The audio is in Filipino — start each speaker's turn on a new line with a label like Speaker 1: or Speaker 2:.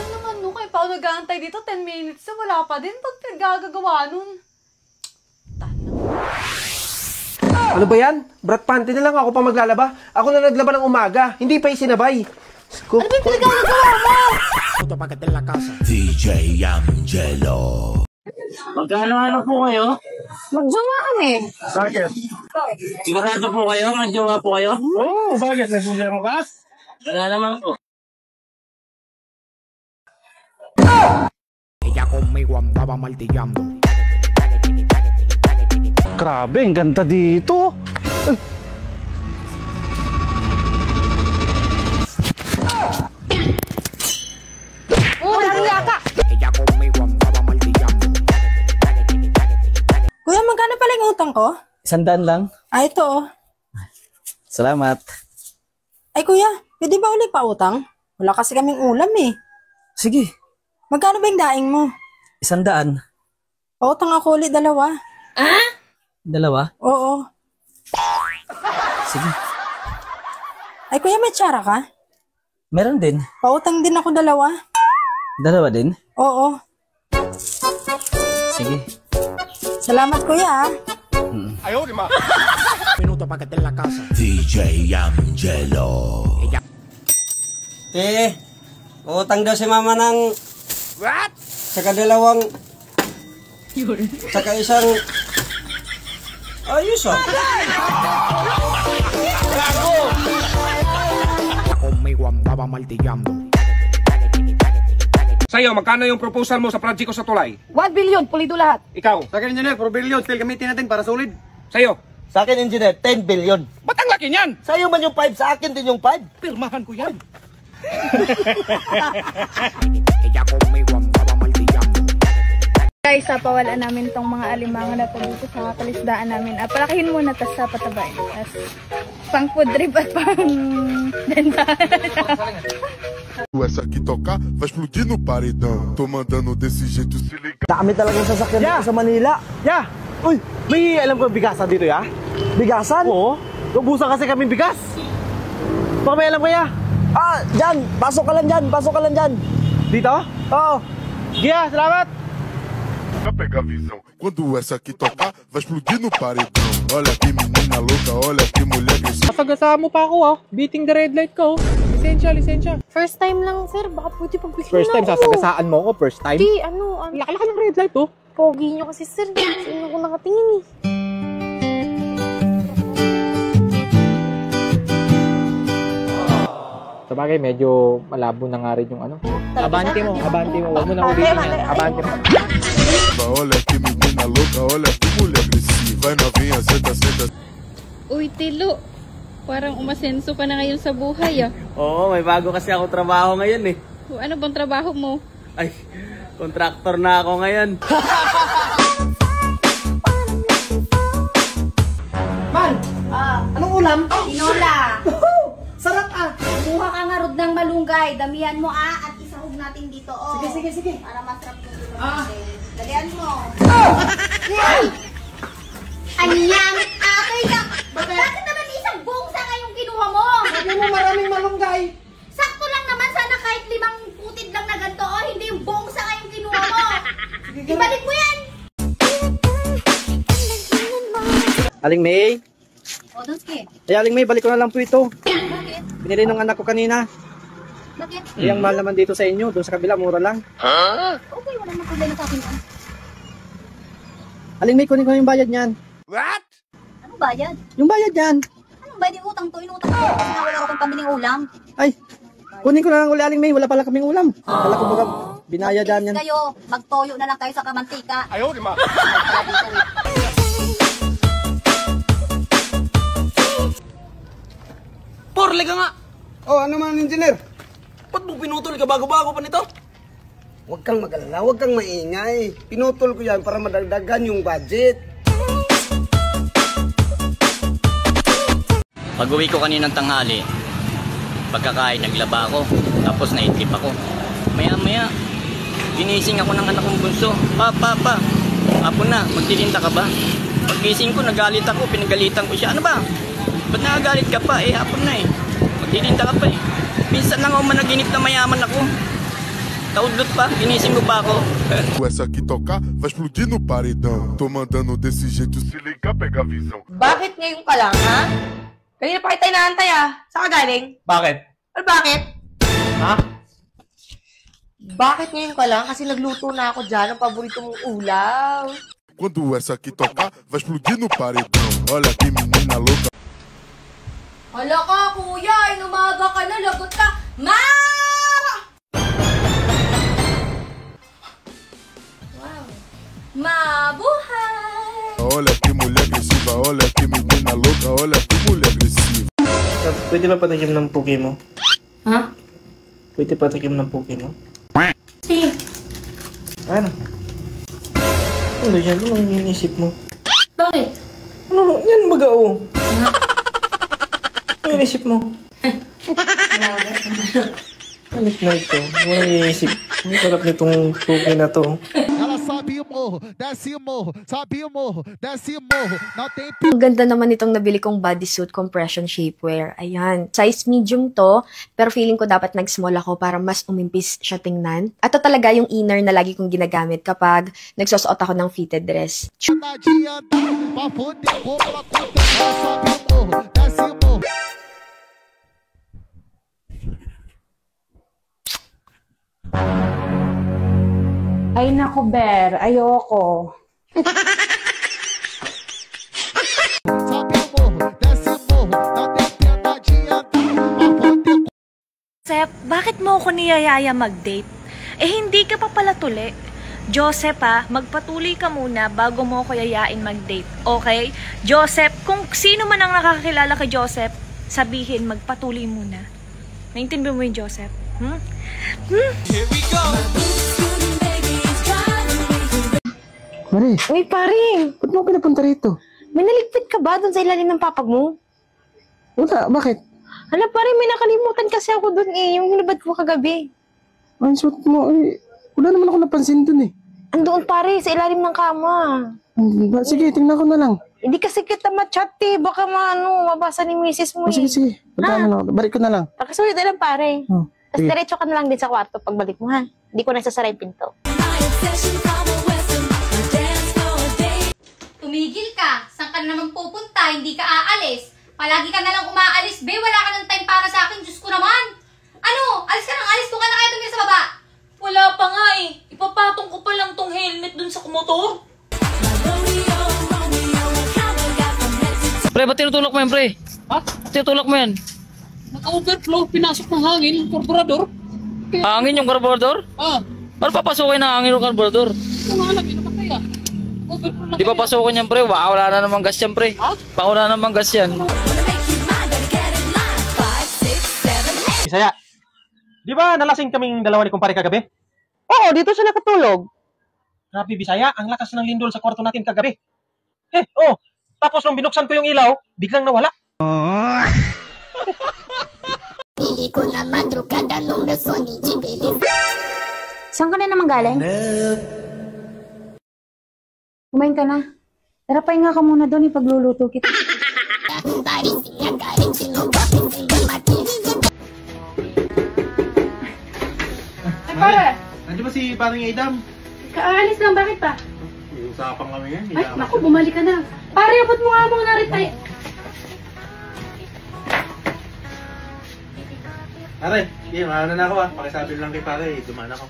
Speaker 1: naman no, kayo pa ako nag-aantay dito 10 minutes na wala pa din. Pag pinagagagawa nun.
Speaker 2: Ano ba yan? Brat panty na lang ako pa maglalaba. Ako na naglaba ng umaga. Hindi pa isinabay.
Speaker 1: Ano ba yung pinagagagawa mo?
Speaker 3: DJ Angelo.
Speaker 4: Magkano po kayo?
Speaker 1: Magjowa kami.
Speaker 4: Bakit? Sigurado po kayo? Magjowa po kayo? Oo, bakit? Nagsusunod mo ka? Wala naman po.
Speaker 5: Grabe, ang ganda dito.
Speaker 1: Kuya, magkano pala yung utang ko?
Speaker 5: 100 lang.
Speaker 1: Ay, ito oh.
Speaker 5: Salamat.
Speaker 1: Ay, kuya, pwede ba ulit pa utang? Wala kasi kaming ulam eh.
Speaker 5: Sige,
Speaker 1: Magkano ba yung daing mo?
Speaker 5: 100.
Speaker 1: Pautang ako ulit 2.
Speaker 5: Dalawa?
Speaker 1: Oo.
Speaker 5: Sige.
Speaker 1: Ay, kuya, may tsara ka?
Speaker 5: Meron din.
Speaker 1: Pautang din ako 2.
Speaker 5: Dalawa din?
Speaker 1: Oo.
Speaker 5: Sige.
Speaker 1: Salamat, kuya.
Speaker 2: Ayaw, di ma.
Speaker 3: DJ Angelo.
Speaker 6: Utang daw si mama ng...
Speaker 2: What?
Speaker 6: Saka 2... Saka isang... Ayos ah.
Speaker 2: Sa'yo, magkano yung proposal mo sa project ko sa tulay?
Speaker 1: 1 billion, pulido lahat.
Speaker 2: Ikaw?
Speaker 6: Sa akin, engineer, 4 billion. Still gamitin natin para solid.
Speaker 2: Sa'yo?
Speaker 6: Sa akin, engineer, 10 billion.
Speaker 2: Ba't ang laki niyan?
Speaker 6: Sa'yo man yung 5, sa akin din yung 5.
Speaker 2: Pirmahan ko yan.
Speaker 7: Guys, pawalaan namin tong mga alimango na to dito sa kalisdaan namin. Palakihin muna, tas patabain. Tas pang food trip at pang benta.
Speaker 8: Essa aqui tocar vai explodir no paredão. Tô mandando desse jeito se liga.
Speaker 6: Dami talagang sasakyan dito sa Manila.
Speaker 2: Yeah! Uy, may alam ko bigasan dito, ya?
Speaker 6: Bigasan?
Speaker 2: Oo. Ubusan kasi kami bigas. Baka may alam ko, ya?
Speaker 6: Ah, dyan. Pasok ka lang dyan. Pasok ka lang dyan.
Speaker 2: Dito?
Speaker 6: Oo.
Speaker 2: Yeah, salamat!
Speaker 8: Pra pegar a visão. Quando essa aqui tocar vai explodir no paredão. Olha que menina louca, olha que mulher agressiva.
Speaker 2: Pasagasaan mo pa ako, beating the red light ko. Lisensya, lisensya.
Speaker 7: First time lang, sir. Baka pwede pagbigyan
Speaker 2: First time, sasagasaan mo ako, first time?
Speaker 7: Di, ano.
Speaker 2: Laki-laki ng red light, oh.
Speaker 7: Pogi nyo kasi, sir. Sino ko nakatingin eh.
Speaker 2: Sa bagay, medyo malabo na nga rin yung ano. Abante mo. Huwag mo na ulitin yan. Abante mo.
Speaker 8: Olha que menina louca, olha que mulher agressiva. Vai novinha, senta, senta.
Speaker 7: Uy, Tilo. Parang umasenso ka na ngayon sa buhay, ah.
Speaker 6: Oo, may bago kasi ako trabaho ngayon eh.
Speaker 7: Ano bang trabaho mo?
Speaker 6: Ay, kontraktor na ako ngayon.
Speaker 1: Man, anong ulam?
Speaker 9: Tinola,
Speaker 1: Sarap ah.
Speaker 9: kumuha ka nga rod ng malunggay. Damihan mo at isahog natin dito. Oh.
Speaker 1: Sige.
Speaker 9: Para masarap yung ulam natin. Dalihan mo. Anyang, okay ka. Bakit naman isang buong sanga yung kinuha mo?
Speaker 1: Sabi mo maraming malunggay.
Speaker 9: Sakto lang naman, sana kahit 5 putid lang na ganito. Oh, hindi yung buong sanga yung kinuha mo. Ibalik mo yan.
Speaker 6: Aling May?
Speaker 9: O, Donski.
Speaker 6: Ay, Aling May, balik ko na lang po ito.
Speaker 9: Bakit?
Speaker 6: Binili ng anak ko kanina.
Speaker 9: Bakit?
Speaker 6: Yung mahal naman dito sa inyo, doon sa kabila, mura lang.
Speaker 9: Okay, wala nang problema sa akin.
Speaker 6: Aling May, kunin ko yung bayad niyan.
Speaker 2: What?
Speaker 9: Anong bayad?
Speaker 6: Yung bayad niyan.
Speaker 9: Anong bayad yung utang to? Inutang ko. Kasi nga wala akong pambiling ulam.
Speaker 6: Ay, kunin ko na lang uli, Aling May, wala pala kaming ulam. Wala ko baga binayadan yan.
Speaker 9: Kayo, magtoyo na lang kayo sa kamantika.
Speaker 2: Ayaw, di ma.
Speaker 6: Porle ka nga!
Speaker 2: Oh, ano man, engineer?
Speaker 6: Ba't mo pinutol ka bago-bago pa nito?
Speaker 10: Huwag kang mag-alala, huwag kang maingay. Pinutol ko yan para madagdagan yung budget.
Speaker 4: Pag-uwi ko kaninang tanghali, pagkakain naglaba ako, tapos naidlip ako. Maya-maya, ginising ako ng anak kong bunso. Pa, apo na, magtitinda ka ba?
Speaker 11: Paggising ko, nagalit ako, pinagalitan ko siya. Ano ba? Ba't nagagalit ka pa? Eh, hapon na eh. Magtitinda ka pa eh. Minsan lang ako managinip na mayaman ako. Taudlot pa, ginising ko pa ako.
Speaker 8: Essa aqui tocar, vai explodir no paredão. Tô mandando desse jeito, se ligar, pega a visão.
Speaker 12: Bakit ngayon ka lang, ha? Kanina pa kita inaantay, ah. Saan ka galing?
Speaker 2: Bakit?
Speaker 12: Ano bakit?
Speaker 2: Ha?
Speaker 12: Bakit ngayon ka lang? Kasi nagluto na ako dyan ng paborito mong ulaw.
Speaker 8: Quando essa aqui tocar, vai explodir no paredão. Olha que menina louca.
Speaker 1: Hala ka, kuya. Inumaga ka na. Lagot ka. Mama! Wow. Mabuhay!
Speaker 8: Olha que mulher agressiva, olha que menina louca, olha que mulher agressiva.
Speaker 6: Pwede ba patikim ng puki mo?
Speaker 12: Ha?
Speaker 6: Pwede patikim ng puki mo?
Speaker 12: Sige.
Speaker 6: Ano? Ano yan? Ano ang inisip mo?
Speaker 12: Bakit?
Speaker 6: Ano? Yan magao. Ano inisip mo? Alit na ito. Walang inisip. Ang sarap nitong puki na to.
Speaker 13: Ela sobe o morro, desce o morro, sobe o morro, desce o morro. Não tem...
Speaker 14: Ang ganda naman itong nabili kong bodysuit compression shapewear. Ayan. Size medium to, pero feeling ko dapat nag-small ako para mas umimpis siya tingnan. At ito talaga yung inner na lagi kong ginagamit kapag nagsusuot ako ng fitted dress.
Speaker 13: Não adianta, pra poder pôr pra conta. Ela sobe o morro, desce o morro.
Speaker 15: Ay naku, Ber. Ayoko.
Speaker 16: Joseph, bakit mo ako niyayaya mag-date? Eh, hindi ka pa pala tuli. Joseph, magpatuloy ka muna bago mo ako yayain mag-date. Okay? Joseph, kung sino man ang nakakakilala kay Joseph, sabihin magpatuloy muna. Naintindihan mo yun, Joseph? Here we go!
Speaker 6: Mare.
Speaker 14: Uy, pare.
Speaker 6: Ba't mo pinapunta rito?
Speaker 14: May naligpit ka ba dun sa ilalim ng papag mo?
Speaker 6: Wala, bakit?
Speaker 14: Hala, pare, may nakalimutan kasi ako dun eh. Yung hinubad ko kagabi.
Speaker 6: Ang suot mo, eh. Wala naman ako napansin dun eh.
Speaker 14: Andoon, pare, sa ilalim ng kama.
Speaker 6: Sige, tingnan ko na lang.
Speaker 14: Hindi kasi kita ma-chat eh. Baka mabasa ni misis mo eh.
Speaker 6: Sige. Balik ko na lang.
Speaker 14: Pakisulit na lang, pare. Tapos
Speaker 6: sige.
Speaker 14: diretso ka na lang din sa kwarto pagbalik mo, ha? Hindi ko nagsasara yung pinto.
Speaker 9: Tumigil ka. Saan ka na naman pupunta? Hindi ka aalis. Palagi ka na lang umaalis, be. Wala ka ng time para sa akin. Diyos ko naman. Ano? Alis ka nang alis. Doon ka na kaya tumingin sa baba.
Speaker 16: Wala pa nga eh. Ipapatong ko pa lang tong helmet dun sa motor.
Speaker 11: Pre, ba't tinutulak mo yan, pre?
Speaker 4: Ha?
Speaker 11: Tinutulak mo yan?
Speaker 4: Naka-overflow, pinasok ng hangin, yung karburador.
Speaker 11: Hangin yung karburador? Ano papasukin ng hangin yung karburador?
Speaker 4: Yung anak, yun naman kaya.
Speaker 11: Di pa pasukin yan, pre. Wala na namang gas yan, pre. Wala na namang gas yan.
Speaker 2: Bisaya, di ba nalasing kaming dalawa ni kumpare kagabi?
Speaker 6: Oo, dito siya nakatulog.
Speaker 2: Grabe, Bisaya, ang lakas ng lindol sa kwarto natin kagabi. Tapos nung binuksan ko yung ilaw, biglang nawala.
Speaker 14: Saan ka na naman galing? Kumain ka na. Tara, pahinga ka muna doon, ipagluluto kita.
Speaker 7: Ay, pare.
Speaker 2: Nandiyo ba si parang Idam?
Speaker 7: Kaalis lang, bakit pa?
Speaker 2: Usapan kami yan.
Speaker 7: Ay, naku, bumalik ka na. Pare, abot mo nga muna rin tayo.
Speaker 2: Pare, mauna na ako Pakisabi lang kay pare, dumaan ako.